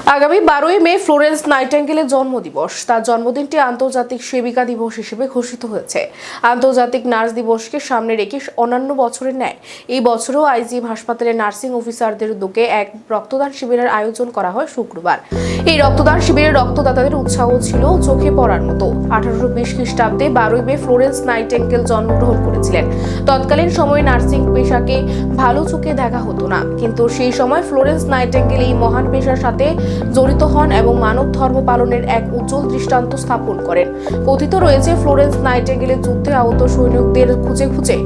আগামী 12ই মে ফ্লোরেন্স নাইটিঙ্গেলের জন্মদিবস। তার জন্মদিনটি আন্তর্জাতিক সেবিকা দিবস হিসেবে ঘোষিত হয়েছে। আন্তর্জাতিক নার্স দিবসকে সামনে রেখে অন্যান্য বছরের ন্যায় এই বছরও আইজিএম হাসপাতালের নার্সিং অফিসারদের উদ্যোগে এক রক্তদান শিবিরের আয়োজন করা হয় শুক্রবার। এই রক্তদান শিবিরের রক্তদাতাদের উৎসাহ ছিল চোখে পড়ার মতো। 1820 খ্রিস্টাব্দে 12ই মে ফ্লোরেন্স নাইটিঙ্গেল জন্মগ্রহণ করেছিলেন। তৎকালীন সময়ে নার্সিং পেশাকে ভালো চোখে দেখা হতো না, কিন্তু সেই সময় ফ্লোরেন্স নাইটিঙ্গেল এই মহান পেশার সাথে জড়িত হন এবং মানব ধর্ম পালনের এক উজ্জ্বল দৃষ্টান্ত স্থাপন করেন। কথিত রয়েছে, ফ্লোরেন্স নাইটিঙ্গেল যুদ্ধে আহত সৈনিকদের খুঁজে খুঁজে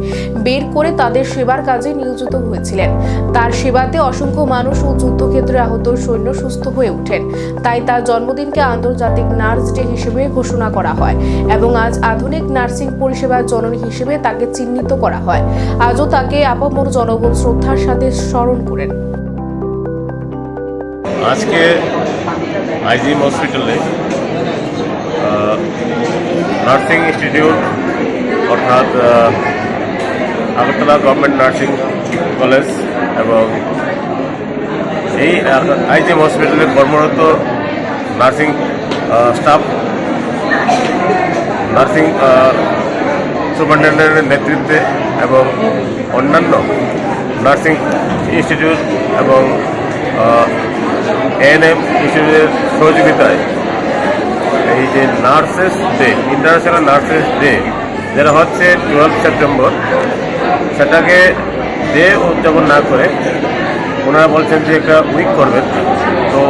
বের করে তাদের সেবার কাজে নিয়োজিত হয়েছিলেন। তার সেবাতে অসংখ্য মানুষ ও যুদ্ধক্ষেত্রে আহত সৈন্য সুস্থ হয়ে ওঠেন। তাই তার জন্মদিনকে আন্তর্জাতিক নার্স ডে হিসেবে ঘোষণা করা হয় এবং আজ আধুনিক নার্সিং পরিষেবার জননী হিসেবে তাকে চিহ্নিত করা হয়। আজও তাকে আপামর জনগণ শ্রদ্ধার সাথে স্মরণ করেন। আজকে আইজিএম হসপিটালে নার্সিং ইনস্টিটিউট অর্থাৎ আগরতলা গভর্নমেন্ট নার্সিং কলেজ এবং এই আইজিএম হসপিটালে কর্মরত নার্সিং স্টাফ, নার্সিং সুপারিনটেন্ডেন্টের নেতৃত্বে এবং অন্যান্য নার্সিং ইনস্টিটিউট এবং এএনএম ইনস্টিটিউটের সহযোগিতায় এই যে nurses day, international nurses day যেটা হচ্ছে 12 সেপ্টেম্বর, সেটাকে ডে উদযাপন না করে ওনারা বলছেন যে একটা উইক করবেন। তো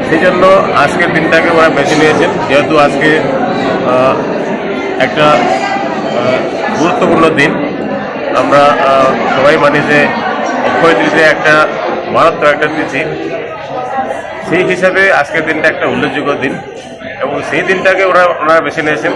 সেই জন্য আজকের দিনটাকে ওরা বেছে নিয়েছেন, যেহেতু আজকে একটা গুরুত্বপূর্ণ দিন। আমরা সবাই মানি যে অক্ষয় তৃতীয়া একটা মারাত্মক একটা তিথি, সেই হিসাবে আজকের দিনটা একটা উল্লেখযোগ্য দিন এবং সেই দিনটাকে ওনারা বেছে নিয়েছেন।